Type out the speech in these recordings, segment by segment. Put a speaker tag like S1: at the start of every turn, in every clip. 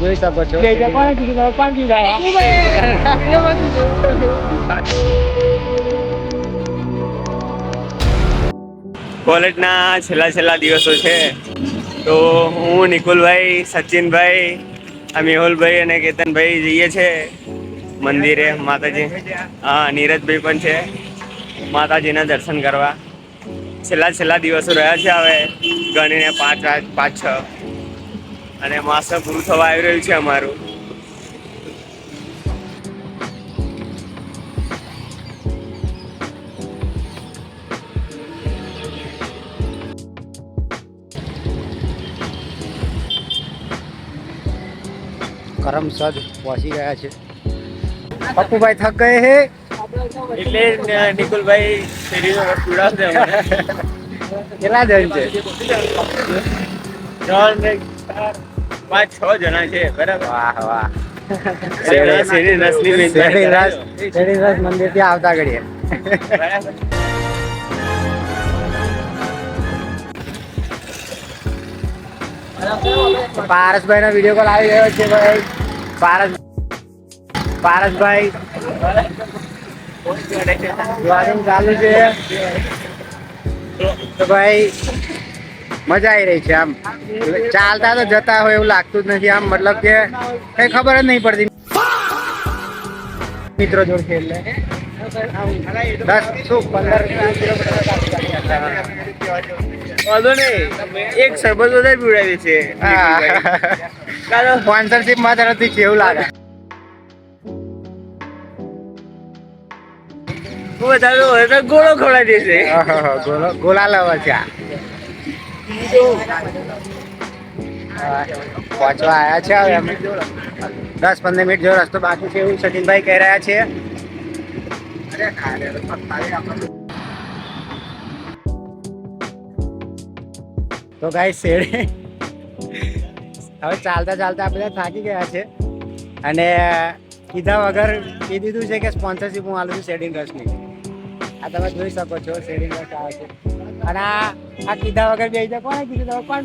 S1: જોઈ શકો છો.
S2: કોલેજના છેલ્લા દિવસો છે તો હું નિકુલભાઈ, સચિનભાઈ, મેહુલભાઈ અને કેતનભાઈ જઈએ છે મંદિરે માતાજી. હા, નીરજભાઈ પણ છે માતાજીના દર્શન કરવા. છેલ્લા દિવસો રહ્યા છે હવે ગણીને 5-6 અને માસ પૂરું થવા આવી રહ્યું છે અમારું.
S1: કરમસદ પહોંચી ગયા છે. પપ્પુભાઈ થક ગયે હે
S2: એટલે નિકુલભાઈ શેરીનો રસ પીવડાવશે અમારે.
S1: કેટલા જણ છે?
S2: 3, 4, 5, 6 જણા છે. બરાબર.
S1: વાહ વાહ.
S2: શેરી રસની
S1: શેરી રસ મંદિર થી આવતા ઘડીએ.
S2: બરાબર.
S1: પારસભાઈ નો વિડીયો કોલ આવી રહ્યો છે ભાઈ. પારસભાઈ જોવાનું ચાલુ છે તો ભાઈ મજા આવી રહી છે. આમ ચાલતા તો જતા હોય એવું લાગતું જ નથી. આમ મતલબ કે કઈ ખબર જ નહીં પડતી મિત્રો જોડે છે એટલે 10-15
S2: વાંધો નહીં, એક સરબત વધારે પીવડાવી છે.
S1: સ્પોન્સરશિપ માં તરફથી છે એવું લાગે.
S2: વધારે હોય તો ગોળો ખવડાવી દેશે.
S1: ગોલા લવર છે. પહોંચવા આવ્યા છે હવે અમે. 10-15 મિનિટ જેવો રસ્તો બાકી છે એવું સચિનભાઈ કહી રહ્યા છે. તો ગાઈસ શેરડી હવે ચાલતા આ બધા થાકી ગયા છે અને કીધા વગર કહી દીધું છે કે સ્પોન્સરશિપ હું આલું છું શેરડી રસની. આ તમે જોઈ શકો છો શેરડી રસ આવે છે અને આ કીધા વગર બે જાય. કોને કીધું? તમે કોણ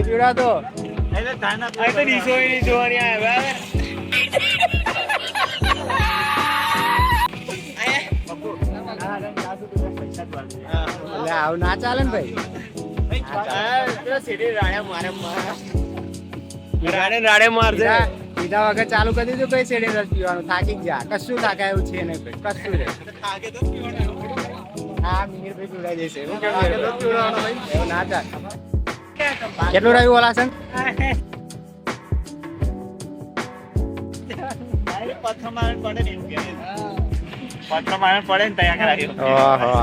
S1: પીવડાવો? આવું ના ચાલે ને ભાઈ.
S2: રાડે મારશે.
S1: પીધા વગર ચાલુ કરી દીધું કઈ શેરડી રસ પીવાનું. થાકી ગયા. કશું થાકાય એવું છે નહીં ભાઈ. કશું રે. હા, મિહિરભાઈ પીવડાવી દેશે. એવું ના ચાલે. કેટલું રહ્યું ઓલા છે?
S2: પડે ને તૈયાર કરાવ્યું.
S1: ઓહો.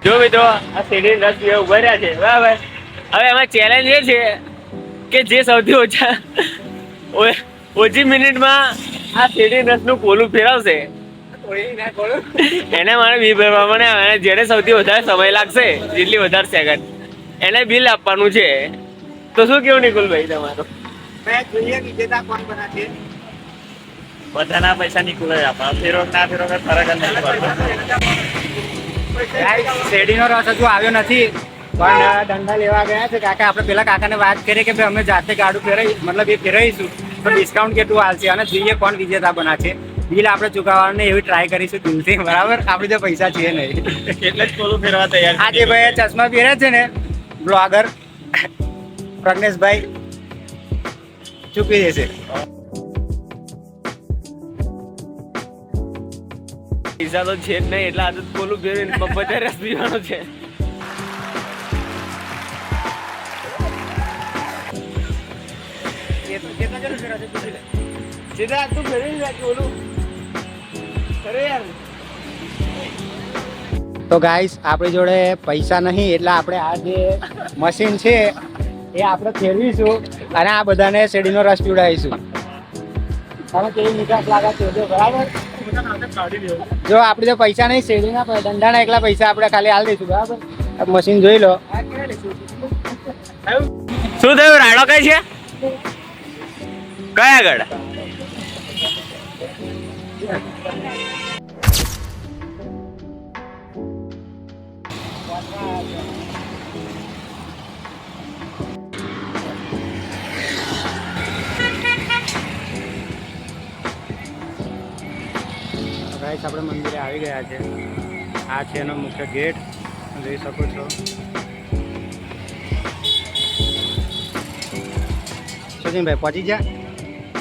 S2: જો મિત્રો આ શેરડી રસ પીવા ઉભા રહ્યા છે. બરાબર. હવે એમાં ચેલેન્જ એ છે કે જે સૌથી ઓછી મિનિટમાં આ શેરડી રસ નું કોલું ફેરવશે એને મારે બિલ ભરવા. જેને સૌથી વધારે સમય લાગશે, જેટલી વધારે સેકન્ડ, એને બિલ આપવાનું છે. તો શું કેવું નિકુલભાઈ તમારું? બધાના પૈસા નિકુલભાઈ આપવા. ફેરો ના ફેરો ફરક જ નહીં પડતો.
S1: શેરડીનો રસ હજુ આવ્યો નથી પણ દંડા લેવા ગયા છે કાકા. આપણે પેલા કાકાને વાત કરીએ કે ભાઈ અમે જાતે ગાડું મતલબ એ ફેરવીશું તો ડિસ્કાઉન્ટ કેટલું હાલશે અને જોઈએ કોણ વિજેતા બનાશે. બિલ આપણે ચૂકવવાનું નહીં એવી ટ્રાય કરીશું દિલથી. બરાબર. આપણે જો પૈસા છે નહીં
S2: એટલે જ કોલું ફેરવા તૈયાર.
S1: આજે ભાઈ ચશ્મા પહેરે છે ને બ્લોગર પ્રજ્ઞેશભાઈ ચૂકવી દેશે.
S2: પૈસા તો છે જ નહીં એટલે આજે કોલું ફેરવીને બધા રસ પીવાનો છે.
S1: તો ગાઈસ આપણી જોડે પૈસા નહીં એટલે આપણે આ જે મશીન છે એ આપણે ફેરવીશું અને આ બધાને શેરડીનો રસ પીવડાવીશું. તમે કેવી નિકાસ લાગે છે જો. બરાબર. જો આપણે જો પૈસા નહીં શેરડીના દંડાના એકલા પૈસા આપણે ખાલી હાલ દઈશું. બરાબર. મશીન જોઈ લો.
S2: શું થયું? રાડો કઈ છે? કયા આગળ?
S1: ગાઈસ આપણે મંદિરે આવી ગયા છે. આ છે એનો મુખ્ય ગેટ, જોઈ શકો છો. સચિનભાઈ પહોંચી ગયા?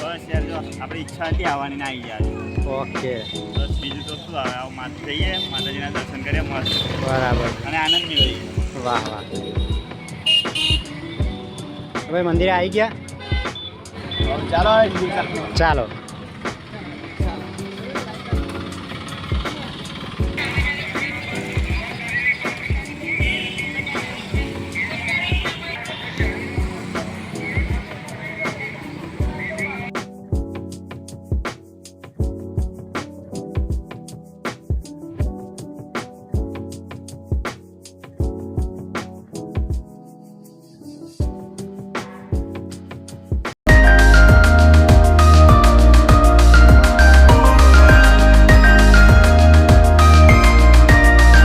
S3: બસ યાર જો આપણી ઈચ્છા હતી આવવાની ને આવી ગયા
S1: ઓકે,
S3: બસ બીજું તો શું આવે આવું માથે જઈએ માતાજીના દર્શન કરીએ મસ્ત
S1: બરાબર.
S3: અને આનંદ મેળવીએ.
S1: વાહ વાહ. ભાઈ મંદિરે આવી ગયા?
S3: ચાલો
S1: ચાલો.